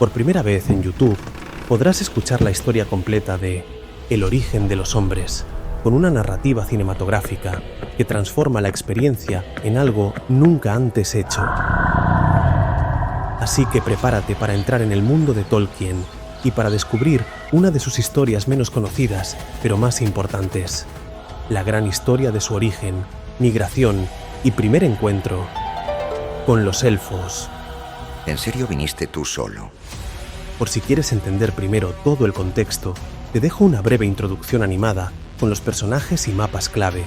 Por primera vez en YouTube podrás escuchar la historia completa de El origen de los hombres, con una narrativa cinematográfica que transforma la experiencia en algo nunca antes hecho. Así que prepárate para entrar en el mundo de Tolkien y para descubrir una de sus historias menos conocidas, pero más importantes. La gran historia de su origen, migración y primer encuentro con los elfos. ¿En serio viniste tú solo? Por si quieres entender primero todo el contexto, te dejo una breve introducción animada con los personajes y mapas clave.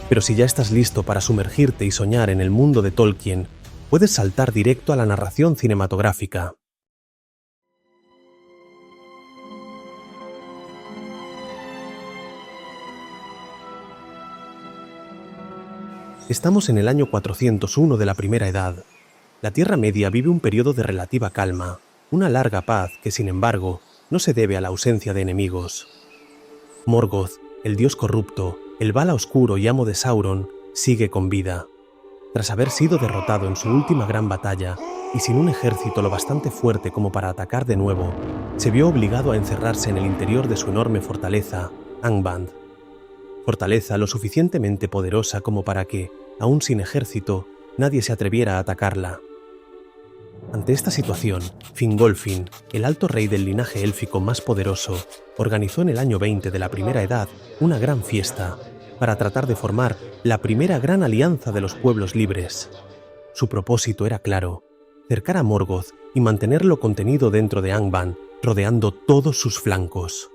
Pero si ya estás listo para sumergirte y soñar en el mundo de Tolkien, puedes saltar directo a la narración cinematográfica. Estamos en el año 401 de la Primera Edad. La Tierra Media vive un periodo de relativa calma, una larga paz que, sin embargo, no se debe a la ausencia de enemigos. Morgoth, el dios corrupto, el Vala oscuro y amo de Sauron, sigue con vida. Tras haber sido derrotado en su última gran batalla, y sin un ejército lo bastante fuerte como para atacar de nuevo, se vio obligado a encerrarse en el interior de su enorme fortaleza, Angband. Fortaleza lo suficientemente poderosa como para que, aún sin ejército, nadie se atreviera a atacarla. Ante esta situación, Fingolfin, el alto rey del linaje élfico más poderoso, organizó en el año 20 de la Primera Edad una gran fiesta para tratar de formar la primera gran alianza de los pueblos libres. Su propósito era claro: cercar a Morgoth y mantenerlo contenido dentro de Angband, rodeando todos sus flancos.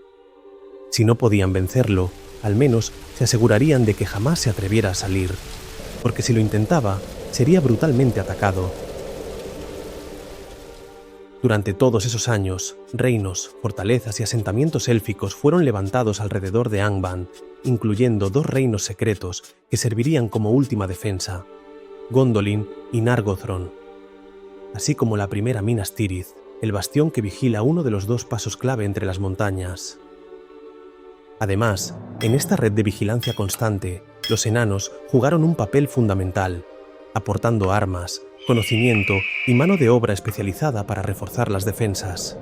Si no podían vencerlo, al menos se asegurarían de que jamás se atreviera a salir, porque si lo intentaba, sería brutalmente atacado. Durante todos esos años, reinos, fortalezas y asentamientos élficos fueron levantados alrededor de Angband, incluyendo 2 reinos secretos que servirían como última defensa: Gondolin y Nargothrond, así como la primera Minas Tirith, el bastión que vigila uno de los 2 pasos clave entre las montañas. Además, en esta red de vigilancia constante, los enanos jugaron un papel fundamental, aportando armas, conocimiento y mano de obra especializada para reforzar las defensas.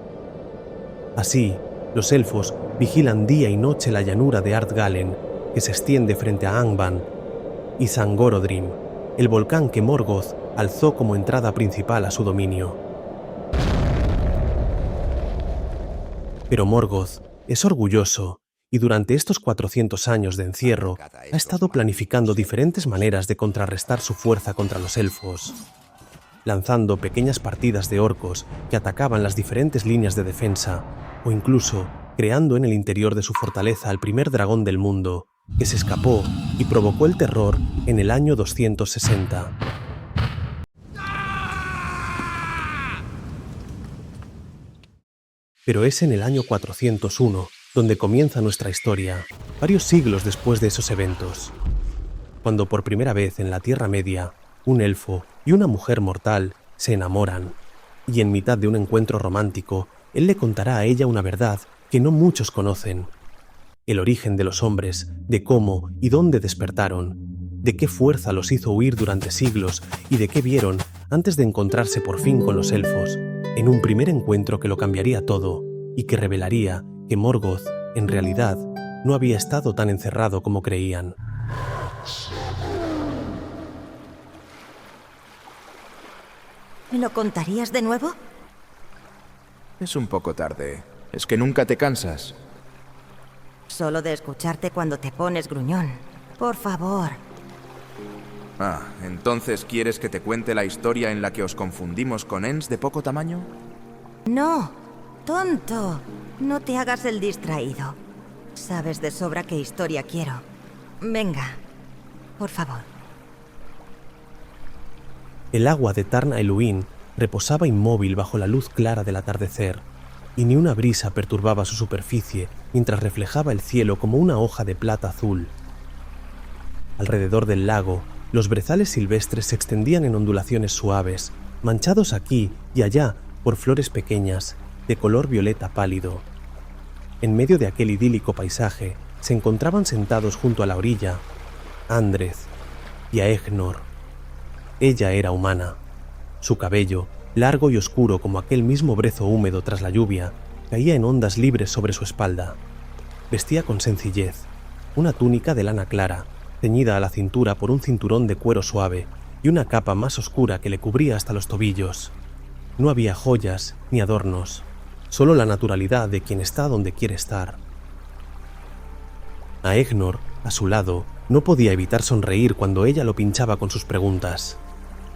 Así, los elfos vigilan día y noche la llanura de Ardgalen, que se extiende frente a Angband, y Zangorodrim, el volcán que Morgoth alzó como entrada principal a su dominio. Pero Morgoth es orgulloso y durante estos 400 años de encierro ha estado planificando diferentes maneras de contrarrestar su fuerza contra los elfos, lanzando pequeñas partidas de orcos que atacaban las diferentes líneas de defensa, o incluso creando en el interior de su fortaleza al primer dragón del mundo, que se escapó y provocó el terror en el año 260. Pero es en el año 401 donde comienza nuestra historia, varios siglos después de esos eventos, cuando por primera vez en la Tierra Media, un elfo y una mujer mortal se enamoran, y en mitad de un encuentro romántico, él le contará a ella una verdad que no muchos conocen: el origen de los hombres, de cómo y dónde despertaron, de qué fuerza los hizo huir durante siglos y de qué vieron antes de encontrarse por fin con los elfos, en un primer encuentro que lo cambiaría todo y que revelaría que Morgoth, en realidad, no había estado tan encerrado como creían. ¿Me lo contarías de nuevo? Es un poco tarde. ¿Es que nunca te cansas? Solo de escucharte cuando te pones gruñón. Por favor. Ah, ¿entonces quieres que te cuente la historia en la que os confundimos con Ents de poco tamaño? No, tonto. No te hagas el distraído. Sabes de sobra qué historia quiero. Venga, por favor. El agua de Tarn Elwyn reposaba inmóvil bajo la luz clara del atardecer, y ni una brisa perturbaba su superficie mientras reflejaba el cielo como una hoja de plata azul. Alrededor del lago, los brezales silvestres se extendían en ondulaciones suaves, manchados aquí y allá por flores pequeñas, de color violeta pálido. En medio de aquel idílico paisaje se encontraban sentados junto a la orilla Andreth y Aegnor. Ella era humana. Su cabello, largo y oscuro como aquel mismo brezo húmedo tras la lluvia, caía en ondas libres sobre su espalda. Vestía con sencillez, una túnica de lana clara, ceñida a la cintura por un cinturón de cuero suave y una capa más oscura que le cubría hasta los tobillos. No había joyas ni adornos, solo la naturalidad de quien está donde quiere estar. Aegnor, a su lado, no podía evitar sonreír cuando ella lo pinchaba con sus preguntas.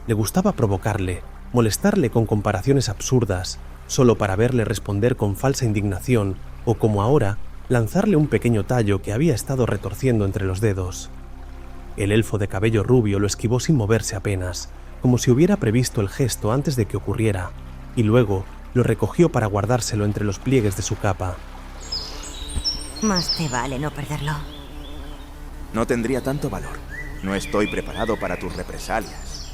Le gustaba provocarle, molestarle con comparaciones absurdas, solo para verle responder con falsa indignación o, como ahora, lanzarle un pequeño tallo que había estado retorciendo entre los dedos. El elfo de cabello rubio lo esquivó sin moverse apenas, como si hubiera previsto el gesto antes de que ocurriera, y luego lo recogió para guardárselo entre los pliegues de su capa. Más te vale no perderlo. No tendría tanto valor. No estoy preparado para tus represalias.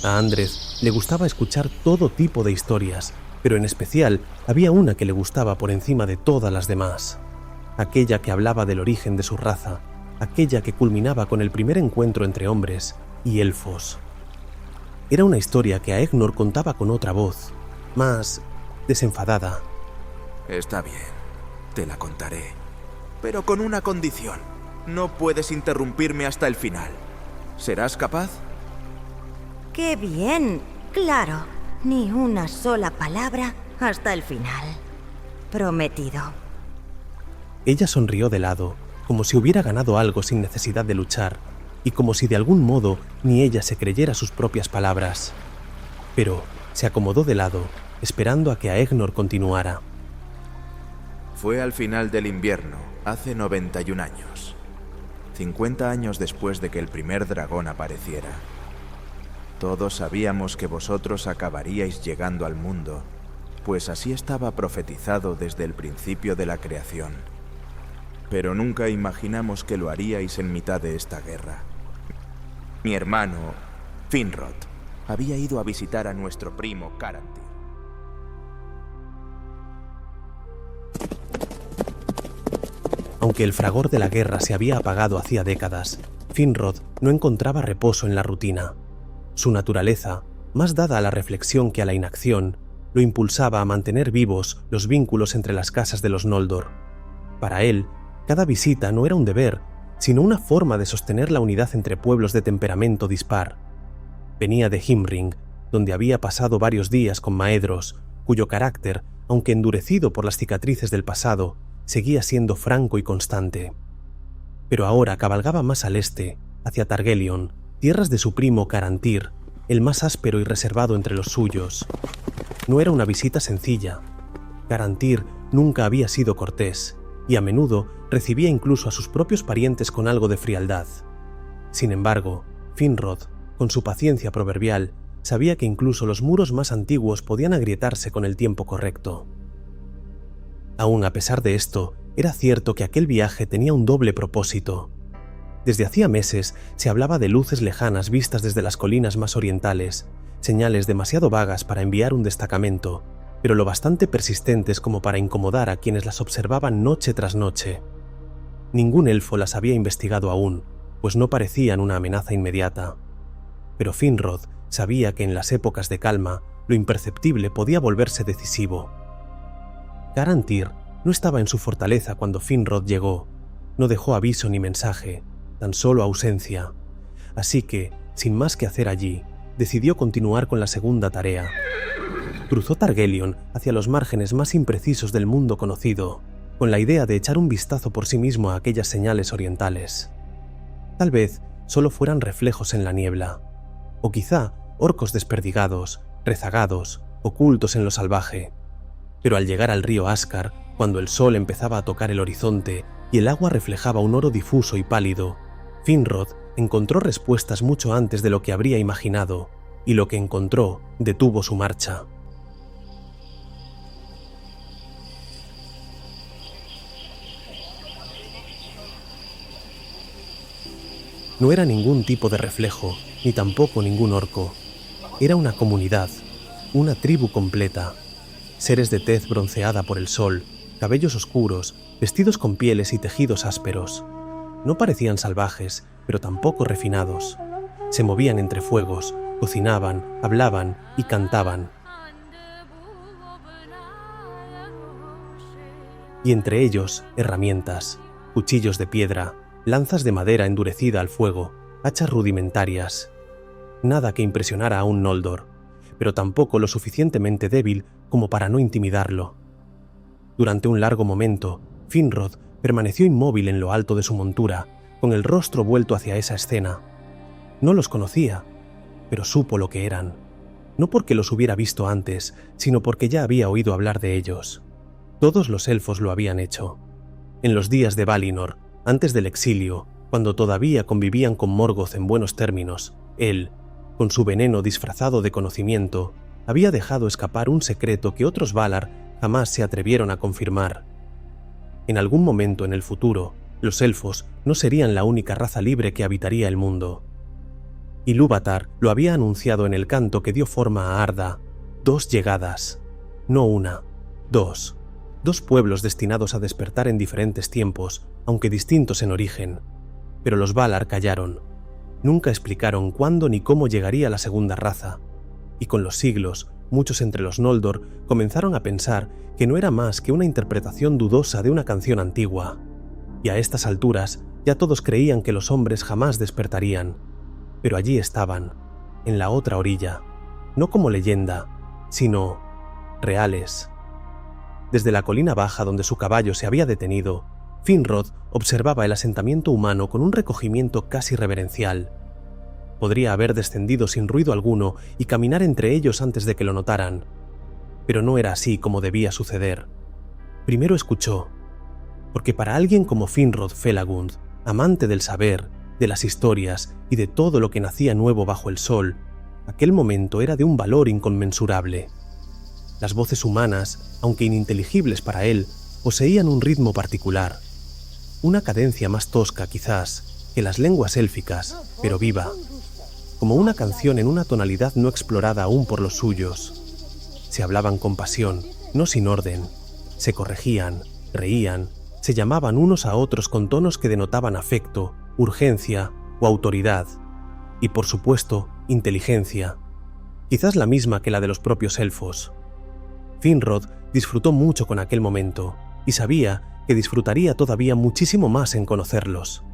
A Andrés le gustaba escuchar todo tipo de historias, pero en especial había una que le gustaba por encima de todas las demás. Aquella que hablaba del origen de su raza, aquella que culminaba con el primer encuentro entre hombres y elfos. Era una historia que Aegnor contaba con otra voz, más desenfadada. Está bien, te la contaré. Pero con una condición. No puedes interrumpirme hasta el final. ¿Serás capaz? ¡Qué bien! Claro, ni una sola palabra hasta el final. Prometido. Ella sonrió de lado, como si hubiera ganado algo sin necesidad de luchar, y como si de algún modo ni ella se creyera sus propias palabras. Pero se acomodó de lado, esperando a que Aegnor continuara. Fue al final del invierno, hace 91 años. 50 años después de que el primer dragón apareciera. Todos sabíamos que vosotros acabaríais llegando al mundo, pues así estaba profetizado desde el principio de la creación. Pero nunca imaginamos que lo haríais en mitad de esta guerra. Mi hermano, Finrod, había ido a visitar a nuestro primo Caranthir. Aunque el fragor de la guerra se había apagado hacía décadas, Finrod no encontraba reposo en la rutina. Su naturaleza, más dada a la reflexión que a la inacción, lo impulsaba a mantener vivos los vínculos entre las casas de los Noldor. Para él, cada visita no era un deber, sino una forma de sostener la unidad entre pueblos de temperamento dispar. Venía de Himring, donde había pasado varios días con Maedhros, cuyo carácter, aunque endurecido por las cicatrices del pasado, seguía siendo franco y constante. Pero ahora cabalgaba más al este, hacia Targelion, tierras de su primo Caranthir, el más áspero y reservado entre los suyos. No era una visita sencilla. Caranthir nunca había sido cortés, y a menudo recibía incluso a sus propios parientes con algo de frialdad. Sin embargo, Finrod, con su paciencia proverbial, sabía que incluso los muros más antiguos podían agrietarse con el tiempo correcto. Aún a pesar de esto, era cierto que aquel viaje tenía un doble propósito. Desde hacía meses se hablaba de luces lejanas vistas desde las colinas más orientales, señales demasiado vagas para enviar un destacamento, pero lo bastante persistentes como para incomodar a quienes las observaban noche tras noche. Ningún elfo las había investigado aún, pues no parecían una amenaza inmediata. Pero Finrod sabía que en las épocas de calma, lo imperceptible podía volverse decisivo. Caranthir no estaba en su fortaleza cuando Finrod llegó, no dejó aviso ni mensaje, tan solo ausencia, así que, sin más que hacer allí, decidió continuar con la segunda tarea. Cruzó Targelion hacia los márgenes más imprecisos del mundo conocido, con la idea de echar un vistazo por sí mismo a aquellas señales orientales. Tal vez solo fueran reflejos en la niebla, o quizá orcos desperdigados, rezagados, ocultos en lo salvaje. Pero al llegar al río Ascar, cuando el sol empezaba a tocar el horizonte y el agua reflejaba un oro difuso y pálido, Finrod encontró respuestas mucho antes de lo que habría imaginado, y lo que encontró detuvo su marcha. No era ningún tipo de reflejo, ni tampoco ningún orco. Era una comunidad, una tribu completa. Seres de tez bronceada por el sol, cabellos oscuros, vestidos con pieles y tejidos ásperos. No parecían salvajes, pero tampoco refinados. Se movían entre fuegos, Cocinaban, hablaban y cantaban. Y entre ellos, herramientas, cuchillos de piedra, lanzas de madera endurecida al fuego, hachas rudimentarias. Nada que impresionara a un Noldor, pero tampoco lo suficientemente débil como para no intimidarlo. Durante un largo momento, Finrod permaneció inmóvil en lo alto de su montura, con el rostro vuelto hacia esa escena. No los conocía, pero supo lo que eran. No porque los hubiera visto antes, sino porque ya había oído hablar de ellos. Todos los elfos lo habían hecho. En los días de Valinor, antes del exilio, cuando todavía convivían con Morgoth en buenos términos, él, con su veneno disfrazado de conocimiento, había dejado escapar un secreto que otros Valar jamás se atrevieron a confirmar. En algún momento en el futuro, los elfos no serían la única raza libre que habitaría el mundo. Ilúvatar lo había anunciado en el canto que dio forma a Arda: 2 llegadas, no una, 2. 2 pueblos destinados a despertar en diferentes tiempos, aunque distintos en origen. Pero los Valar callaron. Nunca explicaron cuándo ni cómo llegaría la segunda raza. Y con los siglos, muchos entre los Noldor comenzaron a pensar que no era más que una interpretación dudosa de una canción antigua. Y a estas alturas, ya todos creían que los hombres jamás despertarían. Pero allí estaban, en la otra orilla, no como leyenda, sino reales. Desde la colina baja donde su caballo se había detenido, Finrod observaba el asentamiento humano con un recogimiento casi reverencial. Podría haber descendido sin ruido alguno y caminar entre ellos antes de que lo notaran, pero no era así como debía suceder. Primero escuchó, porque para alguien como Finrod Felagund, amante del saber, de las historias y de todo lo que nacía nuevo bajo el sol, aquel momento era de un valor inconmensurable. Las voces humanas, aunque ininteligibles para él, poseían un ritmo particular, una cadencia más tosca quizás que las lenguas élficas, pero viva, como una canción en una tonalidad no explorada aún por los suyos. Se hablaban con pasión, no sin orden, se corregían, reían, se llamaban unos a otros con tonos que denotaban afecto, urgencia o autoridad, y por supuesto, inteligencia, quizás la misma que la de los propios elfos. Finrod disfrutó mucho con aquel momento, y sabía que disfrutaría todavía muchísimo más en conocerlos.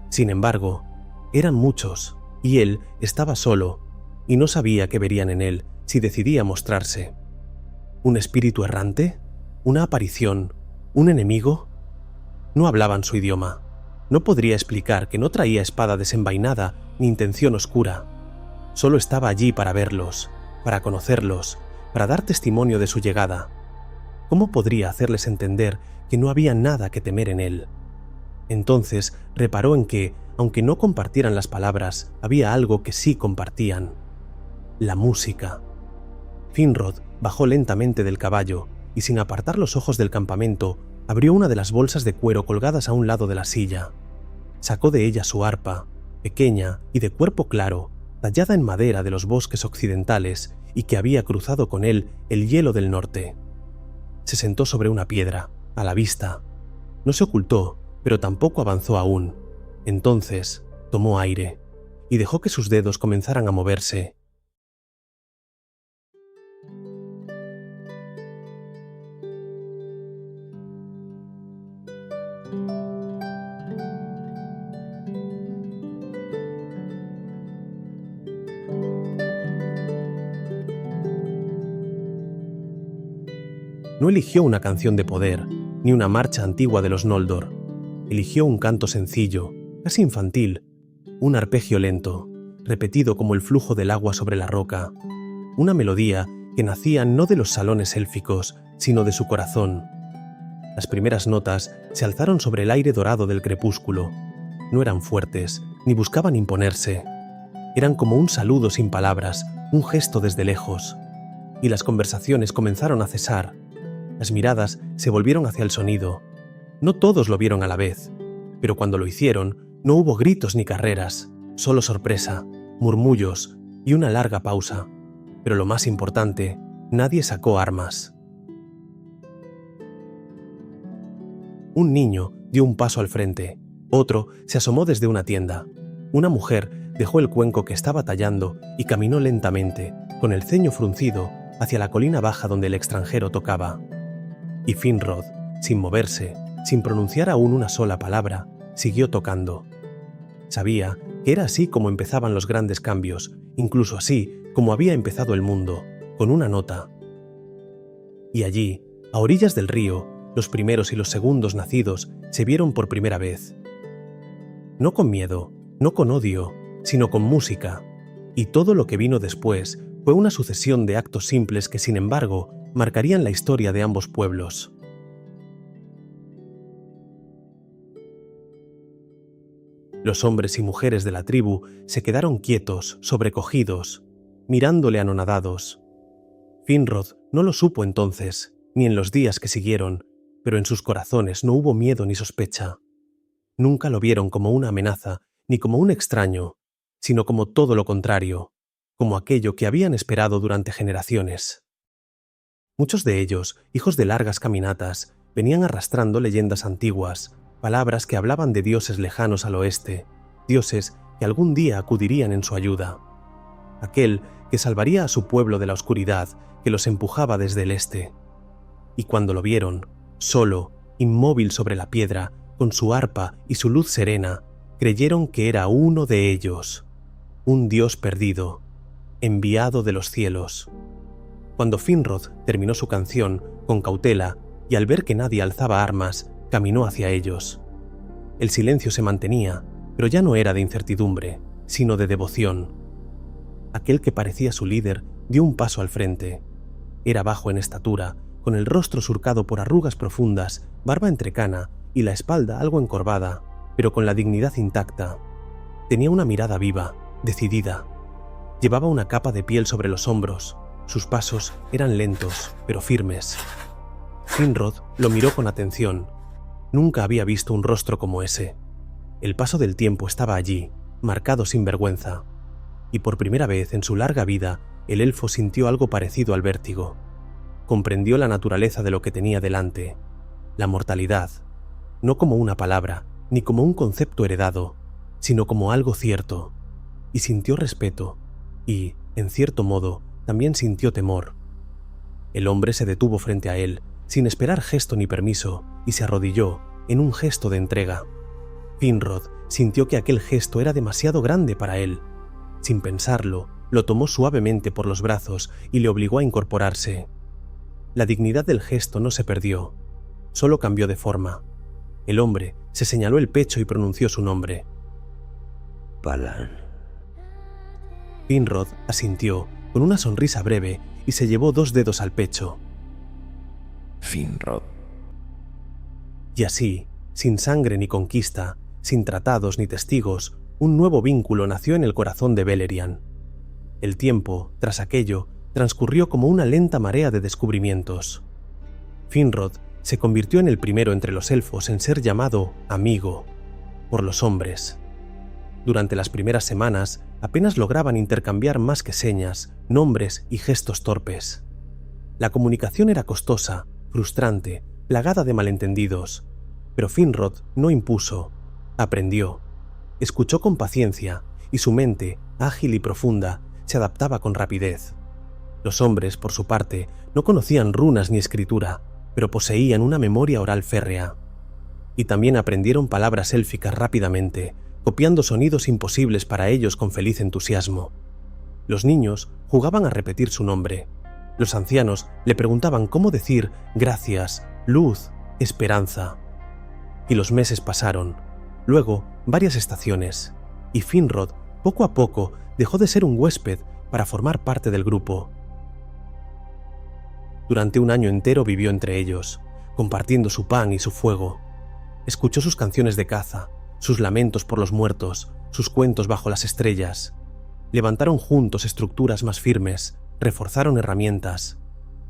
Sin embargo, eran muchos, y él estaba solo, y no sabía qué verían en él si decidía mostrarse. ¿Un espíritu errante? ¿Una aparición? ¿Un enemigo? No hablaban su idioma. No podría explicar que no traía espada desenvainada ni intención oscura. Solo estaba allí para verlos, para conocerlos, para dar testimonio de su llegada. ¿Cómo podría hacerles entender que no había nada que temer en él? Entonces reparó en que, aunque no compartieran las palabras, había algo que sí compartían: la música. Finrod bajó lentamente del caballo y, sin apartar los ojos del campamento, abrió una de las bolsas de cuero colgadas a un lado de la silla. Sacó de ella su arpa, pequeña y de cuerpo claro, tallada en madera de los bosques occidentales y que había cruzado con él el hielo del norte. Se sentó sobre una piedra, a la vista. No se ocultó, pero tampoco avanzó aún. Entonces tomó aire y dejó que sus dedos comenzaran a moverse. No eligió una canción de poder, ni una marcha antigua de los Noldor. Eligió un canto sencillo, casi infantil, un arpegio lento, repetido como el flujo del agua sobre la roca. Una melodía que nacía no de los salones élficos, sino de su corazón. Las primeras notas se alzaron sobre el aire dorado del crepúsculo. No eran fuertes, ni buscaban imponerse. Eran como un saludo sin palabras, un gesto desde lejos. Y las conversaciones comenzaron a cesar. Las miradas se volvieron hacia el sonido. No todos lo vieron a la vez, pero cuando lo hicieron, no hubo gritos ni carreras, solo sorpresa, murmullos y una larga pausa. Pero lo más importante, nadie sacó armas. Un niño dio un paso al frente, otro se asomó desde una tienda. Una mujer dejó el cuenco que estaba tallando y caminó lentamente, con el ceño fruncido, hacia la colina baja donde el extranjero tocaba. Y Finrod, sin moverse, sin pronunciar aún una sola palabra, siguió tocando. Sabía que era así como empezaban los grandes cambios, incluso así como había empezado el mundo, con una nota. Y allí, a orillas del río, los primeros y los segundos nacidos se vieron por primera vez. No con miedo, no con odio, sino con música, y todo lo que vino después fue una sucesión de actos simples que, sin embargo, marcarían la historia de ambos pueblos. Los hombres y mujeres de la tribu se quedaron quietos, sobrecogidos, mirándole anonadados. Finrod no lo supo entonces, ni en los días que siguieron, pero en sus corazones no hubo miedo ni sospecha. Nunca lo vieron como una amenaza, ni como un extraño, sino como todo lo contrario, como aquello que habían esperado durante generaciones. Muchos de ellos, hijos de largas caminatas, venían arrastrando leyendas antiguas, palabras que hablaban de dioses lejanos al oeste, dioses que algún día acudirían en su ayuda. Aquel que salvaría a su pueblo de la oscuridad que los empujaba desde el este. Y cuando lo vieron, solo, inmóvil sobre la piedra, con su arpa y su luz serena, creyeron que era uno de ellos, un dios perdido, enviado de los cielos. Cuando Finrod terminó su canción, con cautela, y al ver que nadie alzaba armas, caminó hacia ellos. El silencio se mantenía, pero ya no era de incertidumbre, sino de devoción. Aquel que parecía su líder dio un paso al frente. Era bajo en estatura, con el rostro surcado por arrugas profundas, barba entrecana y la espalda algo encorvada, pero con la dignidad intacta. Tenía una mirada viva, decidida. Llevaba una capa de piel sobre los hombros. Sus pasos eran lentos, pero firmes. Finrod lo miró con atención. Nunca había visto un rostro como ese. El paso del tiempo estaba allí, marcado sin vergüenza. Y por primera vez en su larga vida, el elfo sintió algo parecido al vértigo. Comprendió la naturaleza de lo que tenía delante, la mortalidad, no como una palabra, ni como un concepto heredado, sino como algo cierto. Y sintió respeto, y, en cierto modo, también sintió temor. El hombre se detuvo frente a él, sin esperar gesto ni permiso, y se arrodilló, en un gesto de entrega. Finrod sintió que aquel gesto era demasiado grande para él. Sin pensarlo, lo tomó suavemente por los brazos y le obligó a incorporarse. La dignidad del gesto no se perdió, solo cambió de forma. El hombre se señaló el pecho y pronunció su nombre. Balan. Finrod asintió, con una sonrisa breve, y se llevó 2 dedos al pecho. Finrod. Y así, sin sangre ni conquista, sin tratados ni testigos, un nuevo vínculo nació en el corazón de Beleriand. El tiempo, tras aquello, transcurrió como una lenta marea de descubrimientos. Finrod se convirtió en el primero entre los elfos en ser llamado amigo por los hombres. Durante las primeras semanas apenas lograban intercambiar más que señas, nombres y gestos torpes. La comunicación era costosa, frustrante, plagada de malentendidos, pero Finrod no impuso, aprendió, escuchó con paciencia y su mente, ágil y profunda, se adaptaba con rapidez. Los hombres, por su parte, no conocían runas ni escritura, pero poseían una memoria oral férrea. Y también aprendieron palabras élficas rápidamente, copiando sonidos imposibles para ellos con feliz entusiasmo. Los niños jugaban a repetir su nombre. Los ancianos le preguntaban cómo decir gracias, luz, esperanza. Y los meses pasaron, luego varias estaciones, y Finrod, poco a poco, dejó de ser un huésped para formar parte del grupo. Durante un año entero vivió entre ellos, compartiendo su pan y su fuego. Escuchó sus canciones de caza, sus lamentos por los muertos, sus cuentos bajo las estrellas. Levantaron juntos estructuras más firmes, reforzaron herramientas.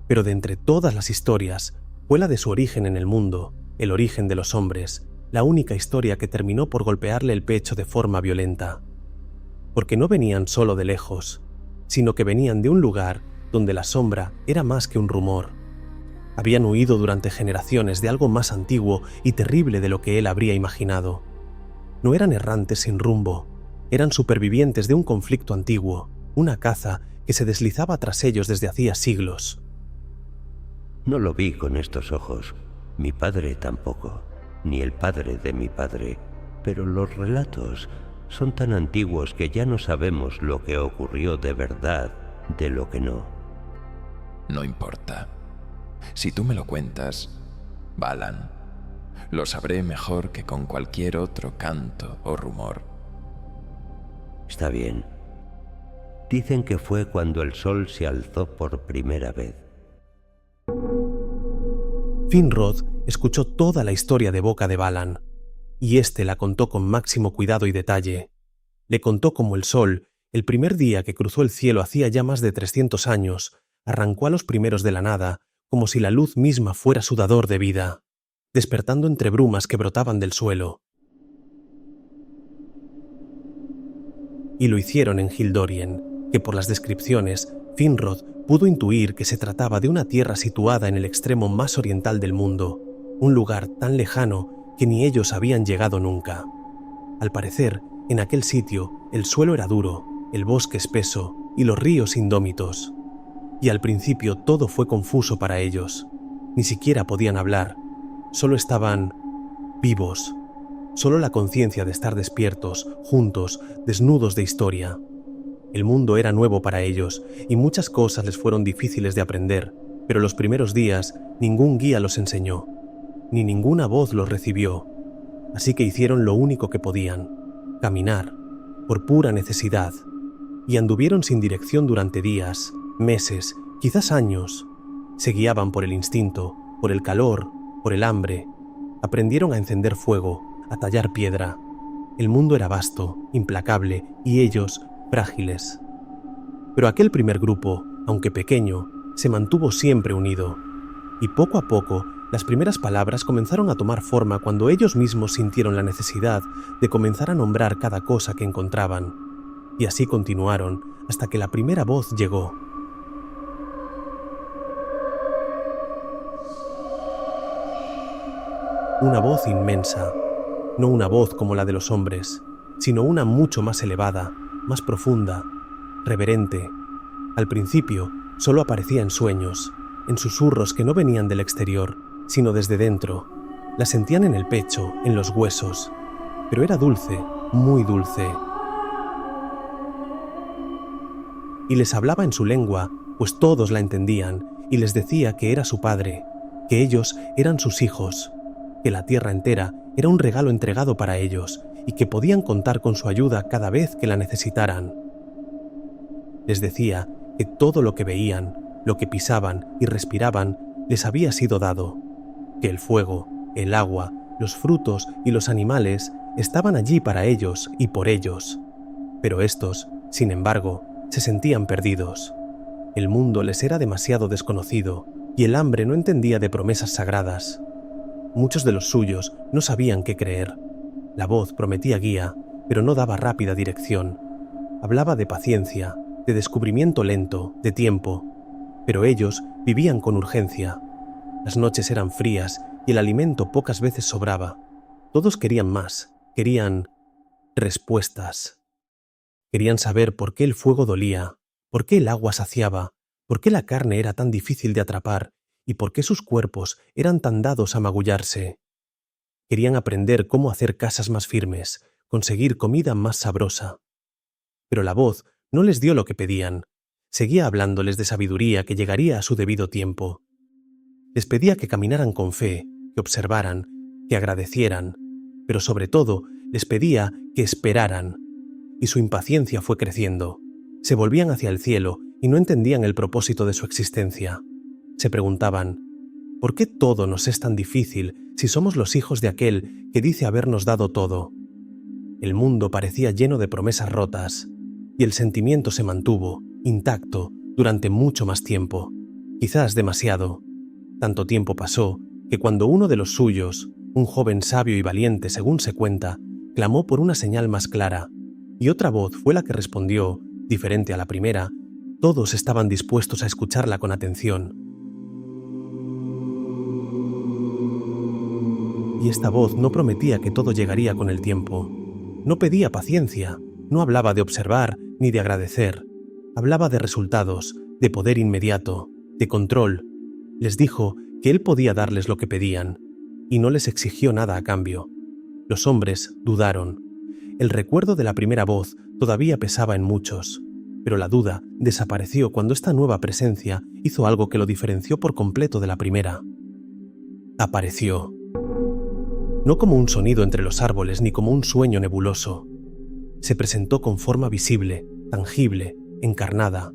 Pero de entre todas las historias, fue la de su origen en el mundo, el origen de los hombres, la única historia que terminó por golpearle el pecho de forma violenta. Porque no venían solo de lejos, sino que venían de un lugar donde la sombra era más que un rumor. Habían huido durante generaciones de algo más antiguo y terrible de lo que él habría imaginado. No eran errantes sin rumbo, Eran supervivientes de un conflicto antiguo, una caza que se deslizaba tras ellos desde hacía siglos. No lo vi con estos ojos, mi padre tampoco, ni el padre de mi padre, pero los relatos son tan antiguos que ya no sabemos lo que ocurrió de verdad de lo que no. No importa. Si tú me lo cuentas, Balan, lo sabré mejor que con cualquier otro canto o rumor. Está bien. Dicen que fue cuando el sol se alzó por primera vez. Finrod escuchó toda la historia de boca de Balan, y éste la contó con máximo cuidado y detalle. Le contó cómo el sol, el primer día que cruzó el cielo hacía ya más de 300 años, arrancó a los primeros de la nada, como si la luz misma fuera su dador de vida, despertando entre brumas que brotaban del suelo. Y lo hicieron en Hildorien, que por las descripciones, Finrod pudo intuir que se trataba de una tierra situada en el extremo más oriental del mundo, un lugar tan lejano que ni ellos habían llegado nunca. Al parecer, en aquel sitio, el suelo era duro, el bosque espeso y los ríos indómitos. Y al principio todo fue confuso para ellos. Ni siquiera podían hablar, solo estaban vivos. Solo la conciencia de estar despiertos, juntos, desnudos de historia. El mundo era nuevo para ellos y muchas cosas les fueron difíciles de aprender, pero los primeros días ningún guía los enseñó, ni ninguna voz los recibió, así que hicieron lo único que podían, caminar, por pura necesidad, y anduvieron sin dirección durante días, meses, quizás años. Se guiaban por el instinto, por el calor, por el hambre. Aprendieron a encender fuego, a tallar piedra. El mundo era vasto, implacable, y ellos frágiles. Pero aquel primer grupo, aunque pequeño, se mantuvo siempre unido. Y poco a poco, las primeras palabras comenzaron a tomar forma cuando ellos mismos sintieron la necesidad de comenzar a nombrar cada cosa que encontraban. Y así continuaron hasta que la primera voz llegó. Una voz inmensa, no una voz como la de los hombres, sino una mucho más elevada, más profunda, reverente. Al principio, solo aparecía en sueños, en susurros que no venían del exterior, sino desde dentro. La sentían en el pecho, en los huesos, pero era dulce, muy dulce. Y les hablaba en su lengua, pues todos la entendían, y les decía que era su padre, que ellos eran sus hijos, que la tierra entera era un regalo entregado para ellos y que podían contar con su ayuda cada vez que la necesitaran. Les decía que todo lo que veían, lo que pisaban y respiraban les había sido dado, que el fuego, el agua, los frutos y los animales estaban allí para ellos y por ellos, pero estos, sin embargo, se sentían perdidos. El mundo les era demasiado desconocido y el hambre no entendía de promesas sagradas. Muchos de los suyos no sabían qué creer. La voz prometía guía, pero no daba rápida dirección. Hablaba de paciencia, de descubrimiento lento, de tiempo, pero ellos vivían con urgencia. Las noches eran frías y el alimento pocas veces sobraba. Todos querían más, querían respuestas. Querían saber por qué el fuego dolía, por qué el agua saciaba, por qué la carne era tan difícil de atrapar y por qué sus cuerpos eran tan dados a magullarse. Querían aprender cómo hacer casas más firmes, conseguir comida más sabrosa. Pero la voz no les dio lo que pedían. Seguía hablándoles de sabiduría que llegaría a su debido tiempo. Les pedía que caminaran con fe, que observaran, que agradecieran, pero sobre todo les pedía que esperaran. Y su impaciencia fue creciendo. Se volvían hacia el cielo y no entendían el propósito de su existencia. Se preguntaban, ¿por qué todo nos es tan difícil si somos los hijos de aquel que dice habernos dado todo? El mundo parecía lleno de promesas rotas, y el sentimiento se mantuvo, intacto, durante mucho más tiempo, quizás demasiado. Tanto tiempo pasó que cuando uno de los suyos, un joven sabio y valiente según se cuenta, clamó por una señal más clara, y otra voz fue la que respondió, diferente a la primera, todos estaban dispuestos a escucharla con atención. Y esta voz no prometía que todo llegaría con el tiempo. No pedía paciencia, No hablaba de observar ni de agradecer. Hablaba de resultados, de poder inmediato, de control. Les dijo que él podía darles lo que pedían, y no les exigió nada a cambio. Los hombres dudaron. El recuerdo de la primera voz todavía pesaba en muchos, pero la duda desapareció cuando esta nueva presencia hizo algo que lo diferenció por completo de la primera. Apareció. No como un sonido entre los árboles ni como un sueño nebuloso. Se presentó con forma visible, tangible, encarnada.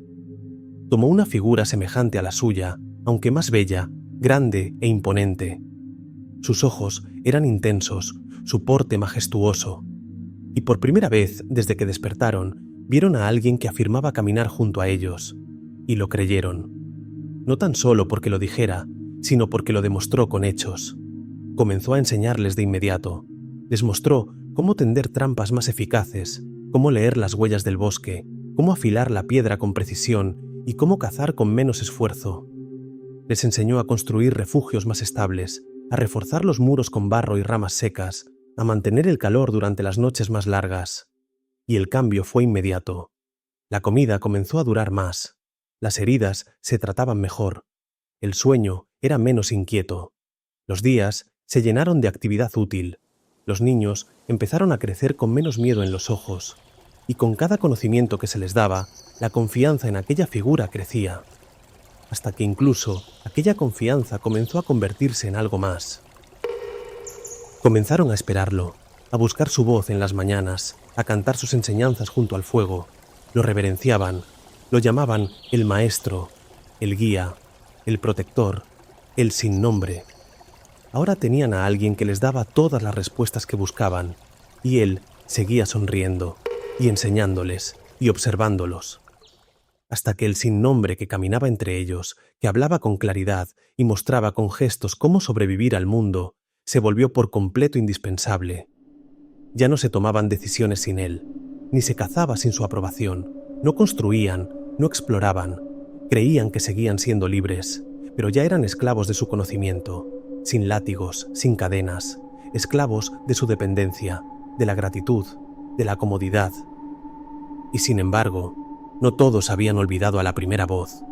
Tomó una figura semejante a la suya, aunque más bella, grande e imponente. Sus ojos eran intensos, su porte majestuoso. Y por primera vez, desde que despertaron, vieron a alguien que afirmaba caminar junto a ellos. Y lo creyeron. No tan solo porque lo dijera, sino porque lo demostró con hechos. Comenzó a enseñarles de inmediato. Les mostró cómo tender trampas más eficaces, cómo leer las huellas del bosque, cómo afilar la piedra con precisión y cómo cazar con menos esfuerzo. Les enseñó a construir refugios más estables, a reforzar los muros con barro y ramas secas, a mantener el calor durante las noches más largas. Y el cambio fue inmediato. La comida comenzó a durar más. Las heridas se trataban mejor. El sueño era menos inquieto. Los días se llenaron de actividad útil. Los niños empezaron a crecer con menos miedo en los ojos. Y con cada conocimiento que se les daba, la confianza en aquella figura crecía. Hasta que incluso aquella confianza comenzó a convertirse en algo más. Comenzaron a esperarlo, a buscar su voz en las mañanas, a cantar sus enseñanzas junto al fuego. Lo reverenciaban, lo llamaban el maestro, el guía, el protector, el sin nombre. Ahora tenían a alguien que les daba todas las respuestas que buscaban, y él seguía sonriendo, y enseñándoles, y observándolos. Hasta que el sin nombre que caminaba entre ellos, que hablaba con claridad y mostraba con gestos cómo sobrevivir al mundo, se volvió por completo indispensable. Ya no se tomaban decisiones sin él, ni se cazaba sin su aprobación, no construían, no exploraban, creían que seguían siendo libres, pero ya eran esclavos de su conocimiento, sin látigos, sin cadenas, esclavos de su dependencia, de la gratitud, de la comodidad. Y sin embargo, no todos habían olvidado a la primera voz.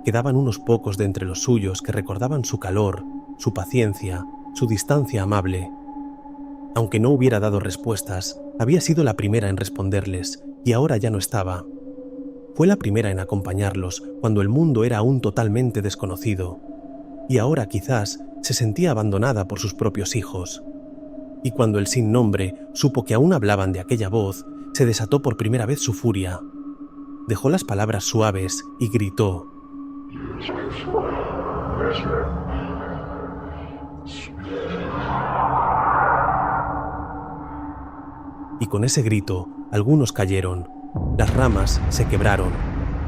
Quedaban unos pocos de entre los suyos que recordaban su calor, su paciencia, su distancia amable. Aunque no hubiera dado respuestas, había sido la primera en responderles, y ahora ya no estaba. Fue la primera en acompañarlos cuando el mundo era aún totalmente desconocido, y ahora quizás se sentía abandonada por sus propios hijos. Y cuando el sin nombre supo que aún hablaban de aquella voz, se desató por primera vez su furia. Dejó las palabras suaves y gritó. Y con ese grito, algunos cayeron. Las ramas se quebraron,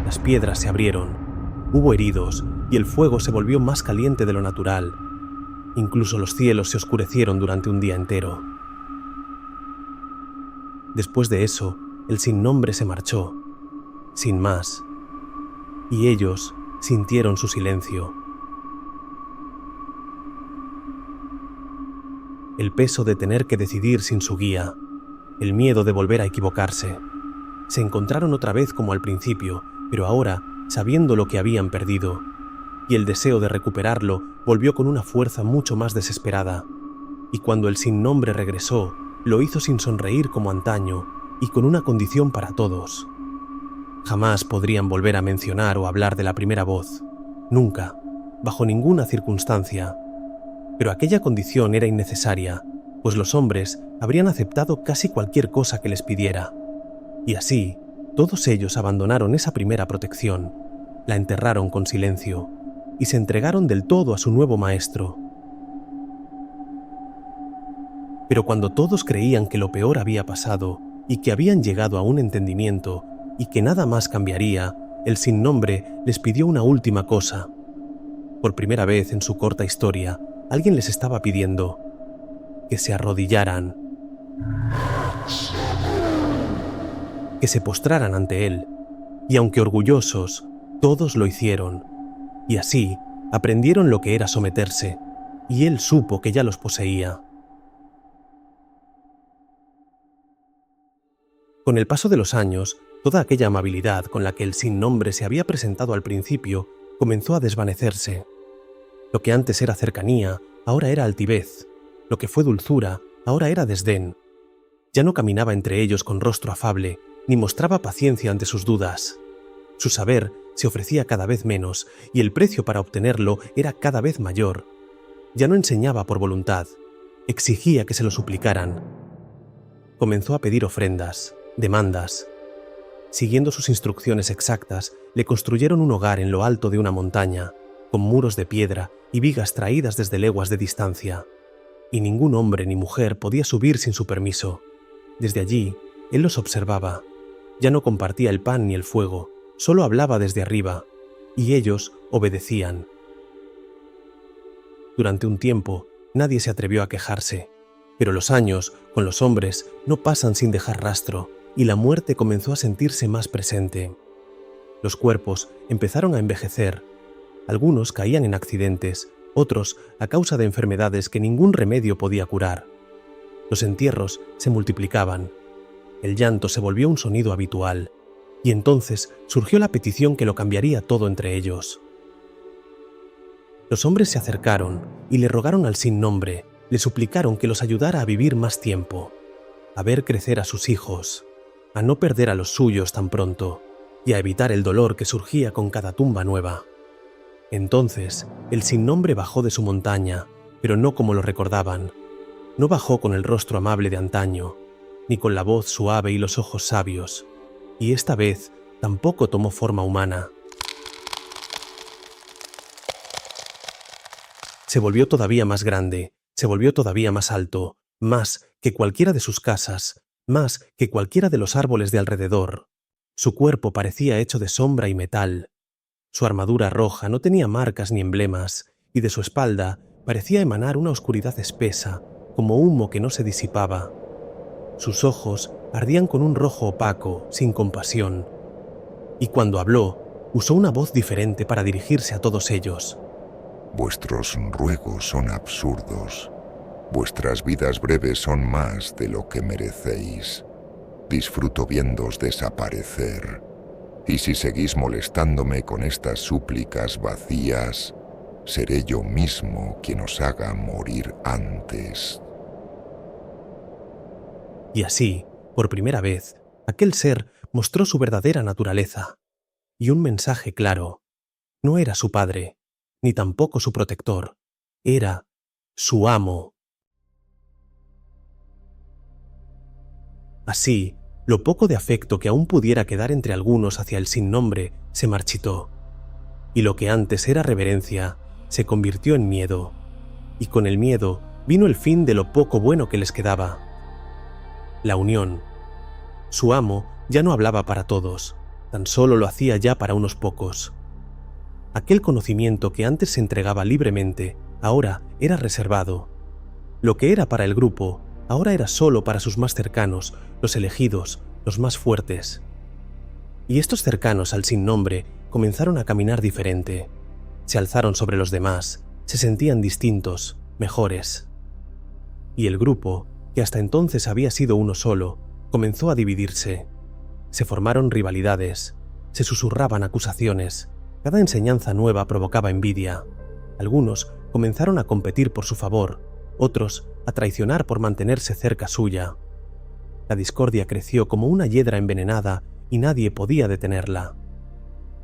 las piedras se abrieron, hubo heridos y el fuego se volvió más caliente de lo natural. Incluso los cielos se oscurecieron durante un día entero. Después de eso, el sin nombre se marchó, sin más, y ellos sintieron su silencio. El peso de tener que decidir sin su guía, el miedo de volver a equivocarse. Se encontraron otra vez como al principio, pero ahora sabiendo lo que habían perdido, y el deseo de recuperarlo volvió con una fuerza mucho más desesperada. Y cuando el sin nombre regresó, lo hizo sin sonreír como antaño y con una condición para todos. Jamás podrían volver a mencionar o hablar de la primera voz, nunca, bajo ninguna circunstancia. Pero aquella condición era innecesaria, pues los hombres habrían aceptado casi cualquier cosa que les pidiera. Y así, todos ellos abandonaron esa primera protección, la enterraron con silencio y se entregaron del todo a su nuevo maestro. Pero cuando todos creían que lo peor había pasado y que habían llegado a un entendimiento y que nada más cambiaría, el sin nombre les pidió una última cosa. Por primera vez en su corta historia, alguien les estaba pidiendo que se arrodillaran, que se postraran ante él, y aunque orgullosos, todos lo hicieron, y así aprendieron lo que era someterse, y él supo que ya los poseía. Con el paso de los años, toda aquella amabilidad con la que el sin nombre se había presentado al principio comenzó a desvanecerse. Lo que antes era cercanía, ahora era altivez. Lo que fue dulzura, ahora era desdén. Ya no caminaba entre ellos con rostro afable, ni mostraba paciencia ante sus dudas. Su saber se ofrecía cada vez menos, y el precio para obtenerlo era cada vez mayor. Ya no enseñaba por voluntad, exigía que se lo suplicaran. Comenzó a pedir ofrendas, demandas. Siguiendo sus instrucciones exactas, le construyeron un hogar en lo alto de una montaña, con muros de piedra y vigas traídas desde leguas de distancia. Y ningún hombre ni mujer podía subir sin su permiso. Desde allí, él los observaba. Ya no compartía el pan ni el fuego, solo hablaba desde arriba, y ellos obedecían. Durante un tiempo, nadie se atrevió a quejarse, pero los años, con los hombres, no pasan sin dejar rastro, y la muerte comenzó a sentirse más presente. Los cuerpos empezaron a envejecer. Algunos caían en accidentes, otros a causa de enfermedades que ningún remedio podía curar. Los entierros se multiplicaban. El llanto se volvió un sonido habitual, y entonces surgió la petición que lo cambiaría todo entre ellos. Los hombres se acercaron y le rogaron al sin nombre, le suplicaron que los ayudara a vivir más tiempo, a ver crecer a sus hijos, a no perder a los suyos tan pronto y a evitar el dolor que surgía con cada tumba nueva. Entonces, el sin nombre bajó de su montaña, pero no como lo recordaban. No bajó con el rostro amable de antaño, ni con la voz suave y los ojos sabios, y esta vez tampoco tomó forma humana. Se volvió todavía más grande, se volvió todavía más alto, más que cualquiera de sus casas, más que cualquiera de los árboles de alrededor. Su cuerpo parecía hecho de sombra y metal. Su armadura roja no tenía marcas ni emblemas, y de su espalda parecía emanar una oscuridad espesa, como humo que no se disipaba. Sus ojos ardían con un rojo opaco, sin compasión. Y cuando habló, usó una voz diferente para dirigirse a todos ellos. Vuestros ruegos son absurdos. Vuestras vidas breves son más de lo que merecéis. Disfruto viéndoos desaparecer. Y si seguís molestándome con estas súplicas vacías, seré yo mismo quien os haga morir antes. Y así, por primera vez, aquel ser mostró su verdadera naturaleza. Y un mensaje claro. No era su padre, ni tampoco su protector. Era su amo. Así, lo poco de afecto que aún pudiera quedar entre algunos hacia el sin nombre se marchitó. Y lo que antes era reverencia se convirtió en miedo. Y con el miedo vino el fin de lo poco bueno que les quedaba. La unión. Su amo ya no hablaba para todos, tan solo lo hacía ya para unos pocos. Aquel conocimiento que antes se entregaba libremente, ahora era reservado. Lo que era para el grupo, ahora era solo para sus más cercanos, los elegidos, los más fuertes. Y estos cercanos al sin nombre comenzaron a caminar diferente. Se alzaron sobre los demás, se sentían distintos, mejores. Y el grupo, que hasta entonces había sido uno solo, comenzó a dividirse. Se formaron rivalidades, se susurraban acusaciones, cada enseñanza nueva provocaba envidia. Algunos comenzaron a competir por su favor, otros a traicionar por mantenerse cerca suya. La discordia creció como una hiedra envenenada y nadie podía detenerla.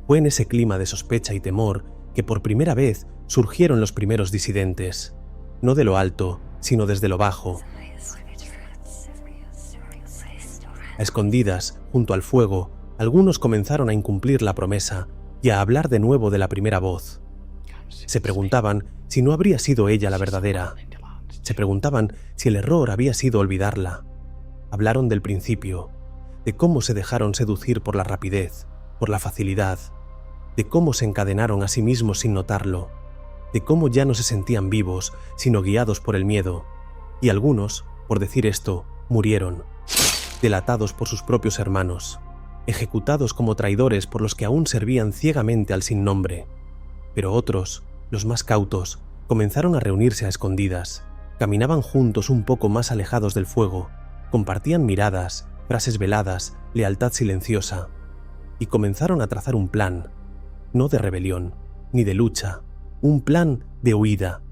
Fue en ese clima de sospecha y temor que por primera vez surgieron los primeros disidentes, no de lo alto, sino desde lo bajo. A escondidas, junto al fuego, algunos comenzaron a incumplir la promesa y a hablar de nuevo de la primera voz. Se preguntaban si no habría sido ella la verdadera. Se preguntaban si el error había sido olvidarla. Hablaron del principio, de cómo se dejaron seducir por la rapidez, por la facilidad, de cómo se encadenaron a sí mismos sin notarlo, de cómo ya no se sentían vivos, sino guiados por el miedo, y algunos, por decir esto, murieron, delatados por sus propios hermanos, ejecutados como traidores por los que aún servían ciegamente al sin nombre. Pero otros, los más cautos, comenzaron a reunirse a escondidas, caminaban juntos un poco más alejados del fuego, compartían miradas, frases veladas, lealtad silenciosa, y comenzaron a trazar un plan, no de rebelión, ni de lucha, un plan de huida.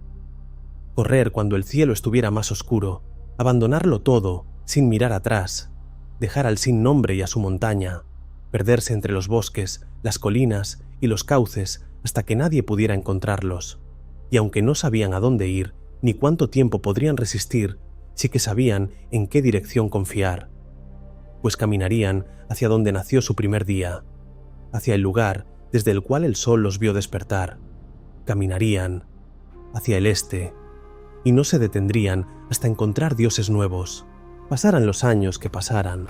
Correr cuando el cielo estuviera más oscuro, abandonarlo todo sin mirar atrás, dejar al sin nombre y a su montaña, perderse entre los bosques, las colinas y los cauces hasta que nadie pudiera encontrarlos. Y aunque no sabían a dónde ir ni cuánto tiempo podrían resistir, sí que sabían en qué dirección confiar, pues caminarían hacia donde nació su primer día, hacia el lugar desde el cual el sol los vio despertar. Caminarían hacia el este y no se detendrían hasta encontrar dioses nuevos, pasaran los años que pasaran.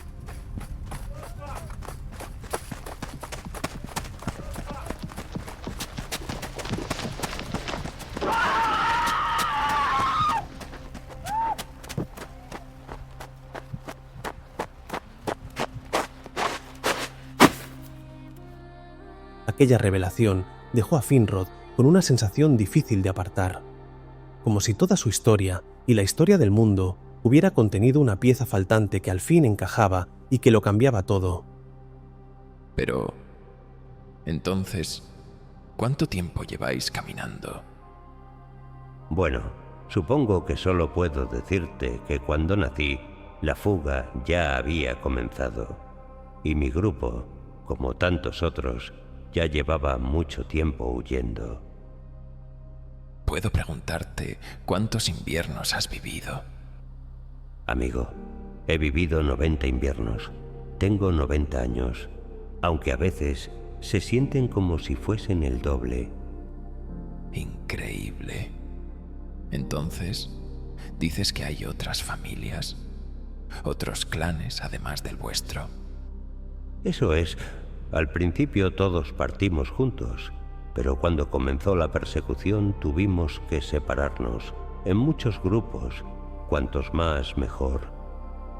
Aquella revelación dejó a Finrod con una sensación difícil de apartar, como si toda su historia y la historia del mundo hubiera contenido una pieza faltante que al fin encajaba y que lo cambiaba todo. Pero, entonces, ¿cuánto tiempo lleváis caminando? Bueno, supongo que solo puedo decirte que cuando nací, la fuga ya había comenzado, y mi grupo, como tantos otros, ya llevaba mucho tiempo huyendo. ¿Puedo preguntarte cuántos inviernos has vivido? Amigo, he vivido 90 inviernos. Tengo 90 años, aunque a veces se sienten como si fuesen el doble. Increíble. Entonces, dices que hay otras familias, otros clanes además del vuestro. Eso es. Al principio todos partimos juntos, pero cuando comenzó la persecución tuvimos que separarnos en muchos grupos. Cuantos más, mejor.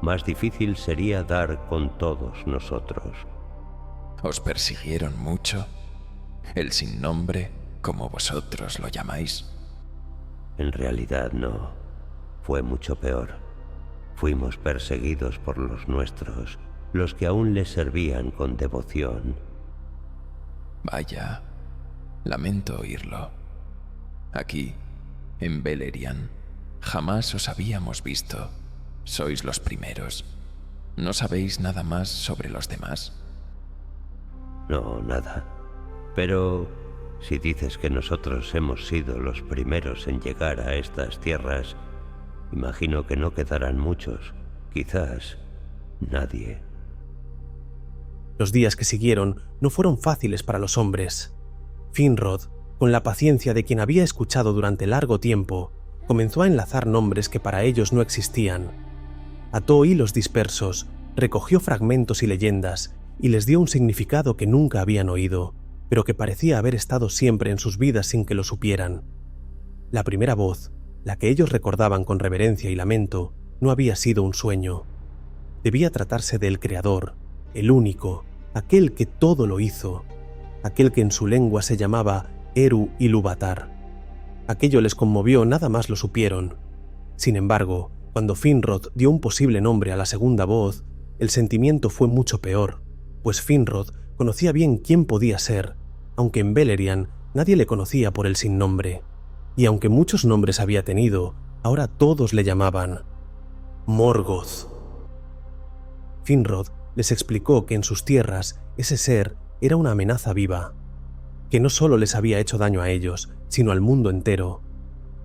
Más difícil sería dar con todos nosotros. ¿Os persiguieron mucho? ¿El sin nombre, como vosotros lo llamáis? En realidad no. Fue mucho peor. Fuimos perseguidos por los nuestros, los que aún les servían con devoción. Vaya, lamento oírlo. Aquí, en Beleriand, jamás os habíamos visto. Sois los primeros. ¿No sabéis nada más sobre los demás? No, nada. Pero si dices que nosotros hemos sido los primeros en llegar a estas tierras, imagino que no quedarán muchos, quizás nadie. Los días que siguieron no fueron fáciles para los hombres. Finrod, con la paciencia de quien había escuchado durante largo tiempo, comenzó a enlazar nombres que para ellos no existían. Ató hilos dispersos, recogió fragmentos y leyendas, y les dio un significado que nunca habían oído, pero que parecía haber estado siempre en sus vidas sin que lo supieran. La primera voz, la que ellos recordaban con reverencia y lamento, no había sido un sueño. Debía tratarse del Creador, el único, aquel que todo lo hizo, aquel que en su lengua se llamaba Eru Ilúvatar. Aquello les conmovió, nada más lo supieron. Sin embargo, cuando Finrod dio un posible nombre a la segunda voz, el sentimiento fue mucho peor, pues Finrod conocía bien quién podía ser, aunque en Beleriand nadie le conocía por el sin nombre, y aunque muchos nombres había tenido, ahora todos le llamaban Morgoth. Finrod les explicó que en sus tierras ese ser era una amenaza viva, que no solo les había hecho daño a ellos, sino al mundo entero,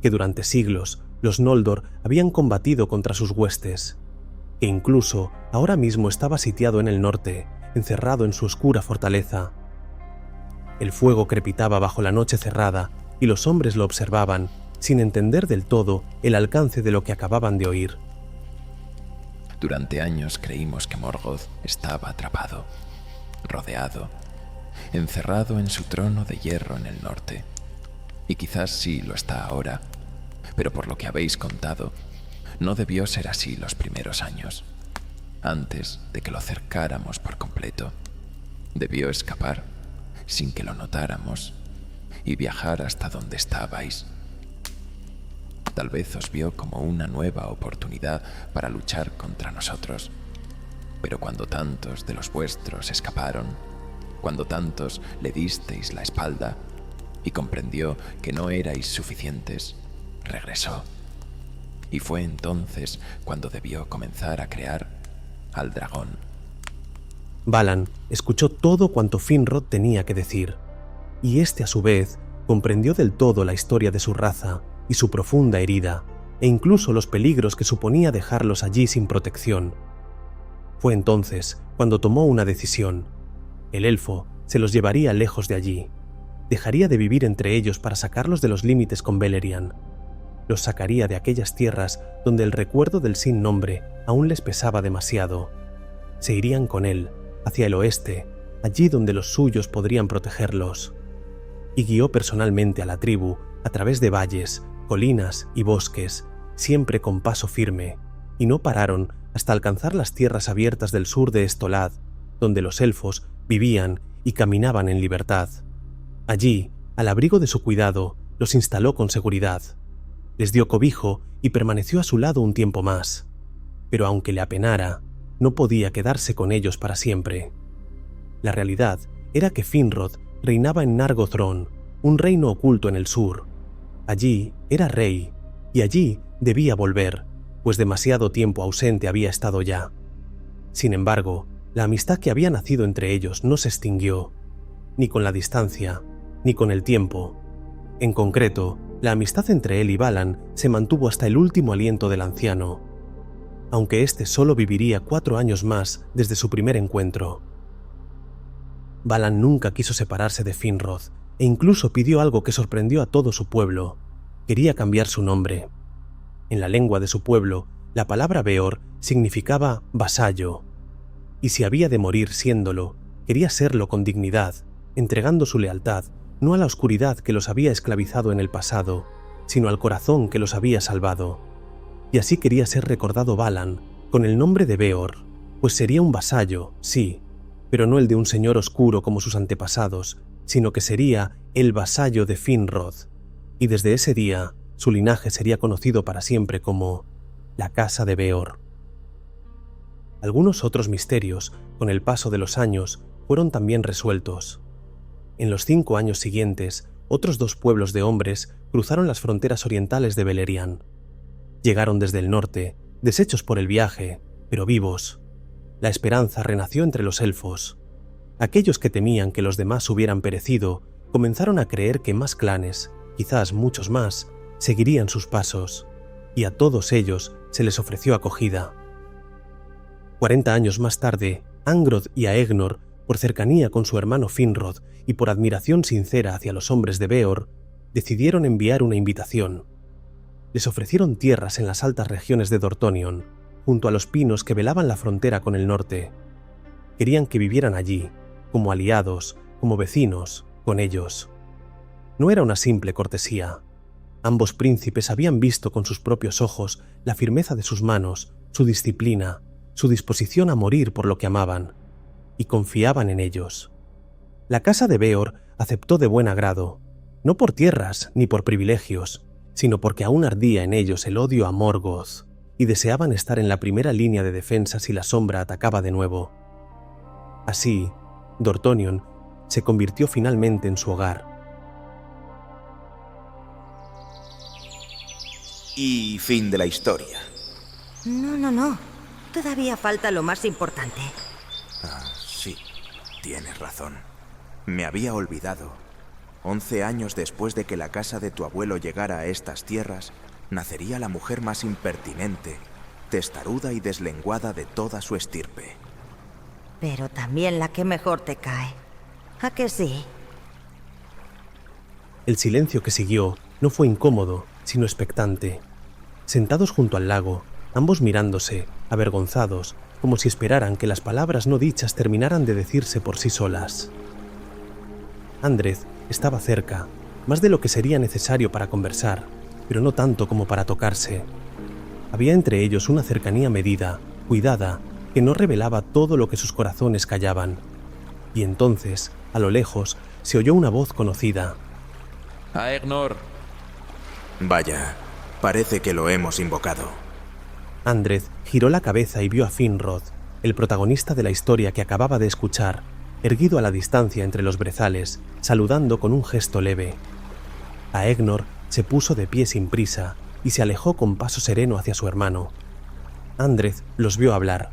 que durante siglos los Noldor habían combatido contra sus huestes, que incluso ahora mismo estaba sitiado en el norte, encerrado en su oscura fortaleza. El fuego crepitaba bajo la noche cerrada y los hombres lo observaban, sin entender del todo el alcance de lo que acababan de oír. Durante años creímos que Morgoth estaba atrapado, rodeado, encerrado en su trono de hierro en el norte. Y quizás sí lo está ahora, pero por lo que habéis contado, no debió ser así los primeros años. Antes de que lo cercáramos por completo, debió escapar sin que lo notáramos y viajar hasta donde estabais. Tal vez os vio como una nueva oportunidad para luchar contra nosotros. Pero cuando tantos de los vuestros escaparon, cuando tantos le disteis la espalda y comprendió que no erais suficientes, regresó. Y fue entonces cuando debió comenzar a crear al dragón. Balan escuchó todo cuanto Finrod tenía que decir, y este a su vez comprendió del todo la historia de su raza y su profunda herida, e incluso los peligros que suponía dejarlos allí sin protección. Fue entonces cuando tomó una decisión. El elfo se los llevaría lejos de allí. Dejaría de vivir entre ellos para sacarlos de los límites con Beleriand. Los sacaría de aquellas tierras donde el recuerdo del sin nombre aún les pesaba demasiado. Se irían con él, hacia el oeste, allí donde los suyos podrían protegerlos. Y guió personalmente a la tribu a través de valles, colinas y bosques, siempre con paso firme, y no pararon hasta alcanzar las tierras abiertas del sur de Estolad, donde los elfos vivían y caminaban en libertad. Allí, al abrigo de su cuidado, los instaló con seguridad. Les dio cobijo y permaneció a su lado un tiempo más. Pero aunque le apenara, no podía quedarse con ellos para siempre. La realidad era que Finrod reinaba en Nargothrond, un reino oculto en el sur. Allí era rey, y allí debía volver, pues demasiado tiempo ausente había estado ya. Sin embargo, la amistad que había nacido entre ellos no se extinguió, ni con la distancia, ni con el tiempo. En concreto, la amistad entre él y Balan se mantuvo hasta el último aliento del anciano, aunque éste solo viviría 4 años más desde su primer encuentro. Balan nunca quiso separarse de Finrod, e incluso pidió algo que sorprendió a todo su pueblo. Quería cambiar su nombre. En la lengua de su pueblo, la palabra Beor significaba vasallo, y si había de morir siéndolo, quería serlo con dignidad, entregando su lealtad no a la oscuridad que los había esclavizado en el pasado, sino al corazón que los había salvado. Y así quería ser recordado Balan, con el nombre de Beor, pues sería un vasallo, sí, pero no el de un señor oscuro como sus antepasados, sino que sería el vasallo de Finrod, y desde ese día su linaje sería conocido para siempre como la Casa de Beor. Algunos otros misterios, con el paso de los años, fueron también resueltos. En los 5 años siguientes, otros 2 pueblos de hombres cruzaron las fronteras orientales de Beleriand. Llegaron desde el norte, deshechos por el viaje, pero vivos. La esperanza renació entre los elfos. Aquellos que temían que los demás hubieran perecido, comenzaron a creer que más clanes, quizás muchos más, seguirían sus pasos, y a todos ellos se les ofreció acogida. 40 años más tarde, Angrod y Aegnor, por cercanía con su hermano Finrod y por admiración sincera hacia los hombres de Beor, decidieron enviar una invitación. Les ofrecieron tierras en las altas regiones de Dorthonion, junto a los pinos que velaban la frontera con el norte. Querían que vivieran allí, como aliados, como vecinos, con ellos. No era una simple cortesía. Ambos príncipes habían visto con sus propios ojos la firmeza de sus manos, su disciplina, su disposición a morir por lo que amaban, y confiaban en ellos. La casa de Beor aceptó de buen agrado, no por tierras ni por privilegios, sino porque aún ardía en ellos el odio a Morgoth, y deseaban estar en la primera línea de defensa si la sombra atacaba de nuevo. Así, Dorthonion se convirtió finalmente en su hogar. Y fin de la historia. No. Todavía falta lo más importante. Sí, tienes razón. Me había olvidado. 11 años después de que la casa de tu abuelo llegara a estas tierras, nacería la mujer más impertinente, testaruda y deslenguada de toda su estirpe. Pero también la que mejor te cae. ¿A que sí? El silencio que siguió no fue incómodo, sino expectante. Sentados junto al lago, ambos mirándose, avergonzados, como si esperaran que las palabras no dichas terminaran de decirse por sí solas. Andred estaba cerca, más de lo que sería necesario para conversar, pero no tanto como para tocarse. Había entre ellos una cercanía medida, cuidada, que no revelaba todo lo que sus corazones callaban. Y entonces, a lo lejos, se oyó una voz conocida. ¡Aegnor! Vaya, parece que lo hemos invocado. Andred giró la cabeza y vio a Finrod, el protagonista de la historia que acababa de escuchar, erguido a la distancia entre los brezales, saludando con un gesto leve. Aegnor se puso de pie sin prisa y se alejó con paso sereno hacia su hermano. Andreth los vio hablar.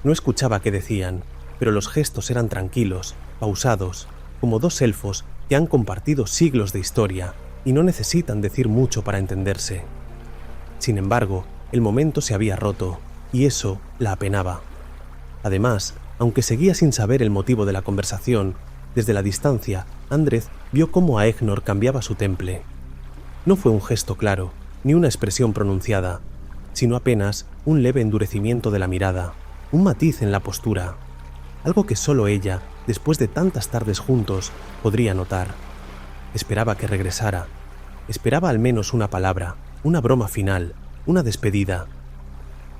No escuchaba qué decían, pero los gestos eran tranquilos, pausados, como dos elfos que han compartido siglos de historia y no necesitan decir mucho para entenderse. Sin embargo, el momento se había roto, y eso la apenaba. Además, aunque seguía sin saber el motivo de la conversación, desde la distancia, Andreth vio cómo Aegnor cambiaba su temple. No fue un gesto claro, ni una expresión pronunciada, sino apenas un leve endurecimiento de la mirada, un matiz en la postura, algo que solo ella, después de tantas tardes juntos, podría notar. Esperaba que regresara. Esperaba al menos una palabra, una broma final, una despedida.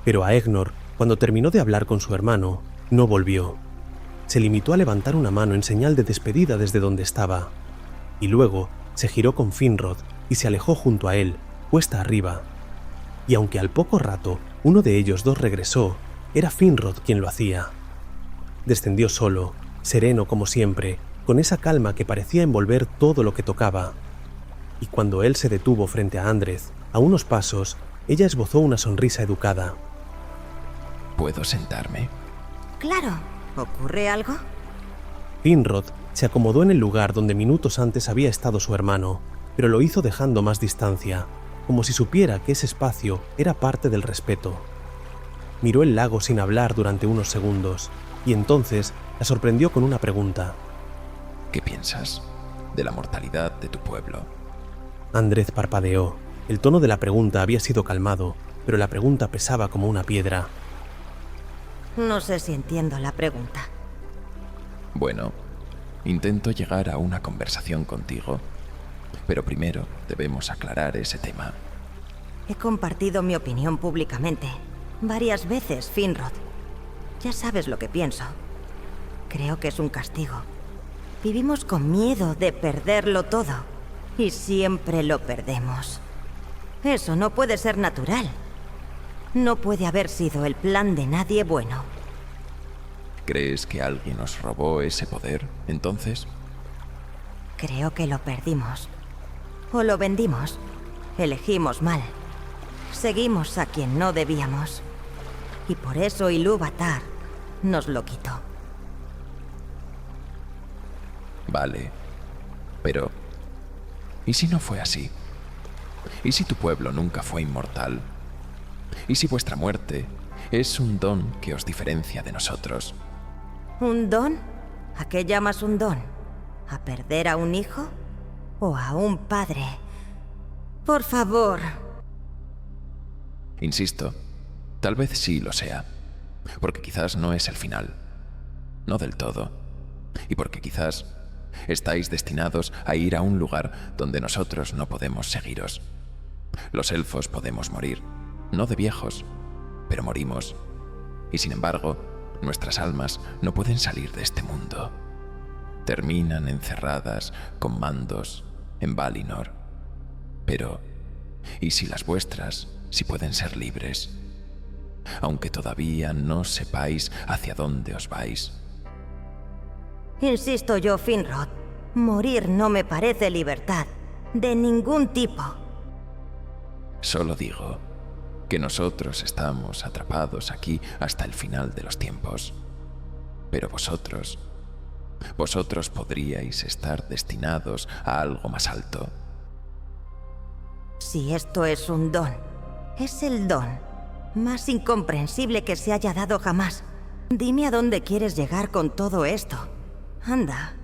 Pero Aegnor, cuando terminó de hablar con su hermano, no volvió. Se limitó a levantar una mano en señal de despedida desde donde estaba, y luego se giró con Finrod y se alejó junto a él, cuesta arriba. Y aunque al poco rato uno de ellos dos regresó, era Finrod quien lo hacía. Descendió solo, sereno como siempre, con esa calma que parecía envolver todo lo que tocaba. Y cuando él se detuvo frente a Andreth, a unos pasos, ella esbozó una sonrisa educada. ¿Puedo sentarme? Claro. ¿Ocurre algo? Finrod se acomodó en el lugar donde minutos antes había estado su hermano, pero lo hizo dejando más distancia, como si supiera que ese espacio era parte del respeto. Miró el lago sin hablar durante unos segundos, y entonces la sorprendió con una pregunta. ¿Qué piensas de la mortalidad de tu pueblo? Andreth parpadeó. El tono de la pregunta había sido calmado, pero la pregunta pesaba como una piedra. No sé si entiendo la pregunta. Bueno, intento llegar a una conversación contigo, pero primero debemos aclarar ese tema. He compartido mi opinión públicamente varias veces, Finrod. Ya sabes lo que pienso. Creo que es un castigo. Vivimos con miedo de perderlo todo, y siempre lo perdemos. Eso no puede ser natural. No puede haber sido el plan de nadie bueno. ¿Crees que alguien nos robó ese poder, entonces? Creo que lo perdimos. O lo vendimos. Elegimos mal. Seguimos a quien no debíamos. Y por eso Ilúvatar nos lo quitó. Vale, pero ¿y si no fue así? ¿Y si tu pueblo nunca fue inmortal? ¿Y si vuestra muerte es un don que os diferencia de nosotros? ¿Un don? ¿A qué llamas un don? ¿A perder a un hijo? ¿O a un padre? Por favor. Insisto, tal vez sí lo sea, porque quizás no es el final. No del todo. Y porque quizás estáis destinados a ir a un lugar donde nosotros no podemos seguiros. Los elfos podemos morir, no de viejos, pero morimos. Y sin embargo, nuestras almas no pueden salir de este mundo. Terminan encerradas con mandos en Valinor. Pero, ¿y si las vuestras sí pueden ser libres? Aunque todavía no sepáis hacia dónde os vais. Insisto yo, Finrod. Morir no me parece libertad. De ningún tipo. Solo digo que nosotros estamos atrapados aquí hasta el final de los tiempos. Pero vosotros podríais estar destinados a algo más alto. Si esto es un don, es el don más incomprensible que se haya dado jamás. Dime a dónde quieres llegar con todo esto. Anda.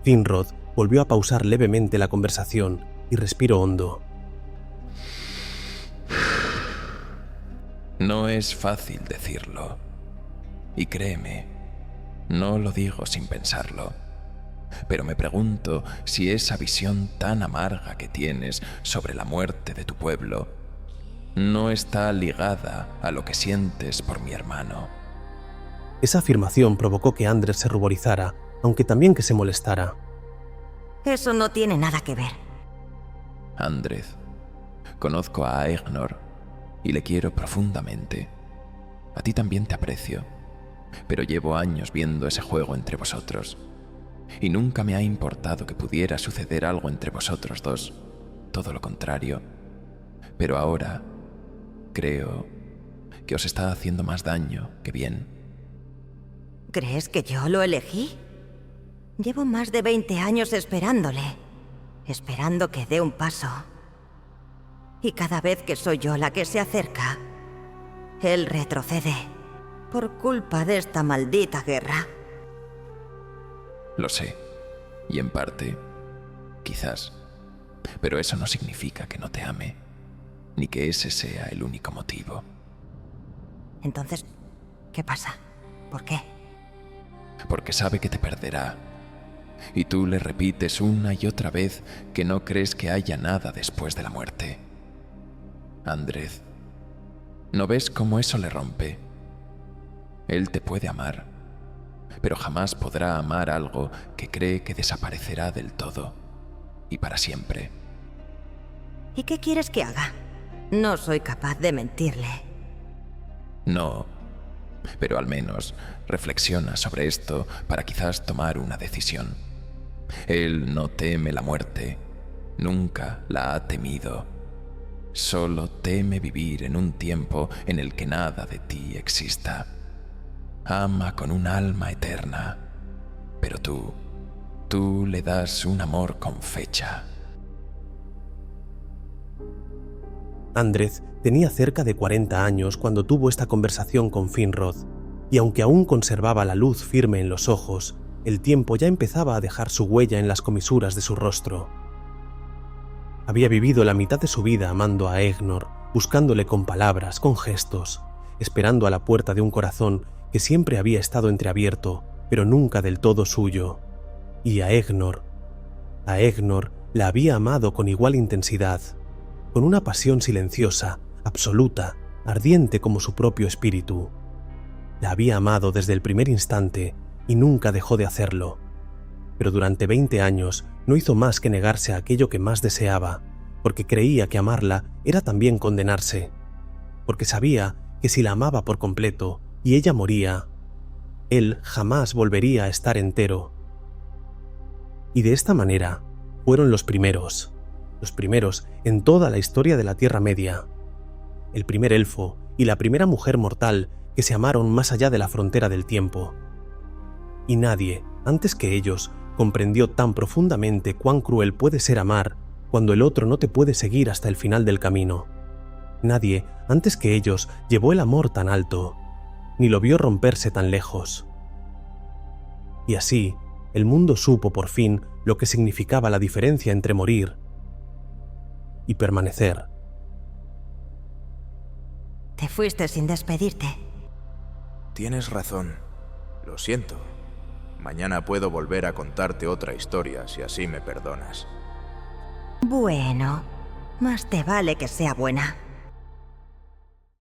Finrod volvió a pausar levemente la conversación y respiró hondo. No es fácil decirlo. Y créeme, no lo digo sin pensarlo. Pero me pregunto si esa visión tan amarga que tienes sobre la muerte de tu pueblo no está ligada a lo que sientes por mi hermano. Esa afirmación provocó que Andreth se ruborizara, aunque también que se molestara. Eso no tiene nada que ver. Andreth, conozco a Aegnor y le quiero profundamente. A ti también te aprecio, pero llevo años viendo ese juego entre vosotros, y nunca me ha importado que pudiera suceder algo entre vosotros dos, todo lo contrario. Pero ahora creo que os está haciendo más daño que bien. ¿Crees que yo lo elegí? Llevo más de 20 años esperándole, esperando que dé un paso. Y cada vez que soy yo la que se acerca, él retrocede, por culpa de esta maldita guerra. Lo sé, y en parte, quizás, pero eso no significa que no te ame, ni que ese sea el único motivo. Entonces, ¿qué pasa? ¿Por qué? Porque sabe que te perderá, y tú le repites una y otra vez que no crees que haya nada después de la muerte. Andrés, ¿no ves cómo eso le rompe? Él te puede amar, pero jamás podrá amar algo que cree que desaparecerá del todo y para siempre. ¿Y qué quieres que haga? No soy capaz de mentirle. No, pero al menos reflexiona sobre esto para quizás tomar una decisión. Él no teme la muerte, nunca la ha temido. Solo teme vivir en un tiempo en el que nada de ti exista. Ama con un alma eterna, pero tú le das un amor con fecha. Andrés tenía cerca de 40 años cuando tuvo esta conversación con Finrod, y aunque aún conservaba la luz firme en los ojos, el tiempo ya empezaba a dejar su huella en las comisuras de su rostro. Había vivido la mitad de su vida amando a Egnor, buscándole con palabras, con gestos, esperando a la puerta de un corazón que siempre había estado entreabierto, pero nunca del todo suyo. Y a Egnor la había amado con igual intensidad, con una pasión silenciosa, absoluta, ardiente como su propio espíritu. La había amado desde el primer instante y nunca dejó de hacerlo. Pero durante 20 años no hizo más que negarse a aquello que más deseaba, porque creía que amarla era también condenarse, porque sabía que si la amaba por completo y ella moría, él jamás volvería a estar entero. Y de esta manera fueron los primeros en toda la historia de la Tierra Media. El primer elfo y la primera mujer mortal que se amaron más allá de la frontera del tiempo. Y nadie, antes que ellos, comprendió tan profundamente cuán cruel puede ser amar cuando el otro no te puede seguir hasta el final del camino. Nadie, antes que ellos, llevó el amor tan alto, ni lo vio romperse tan lejos. Y así, el mundo supo por fin lo que significaba la diferencia entre morir y permanecer. Te fuiste sin despedirte. Tienes razón. Lo siento. Mañana puedo volver a contarte otra historia si así me perdonas. Bueno, más te vale que sea buena.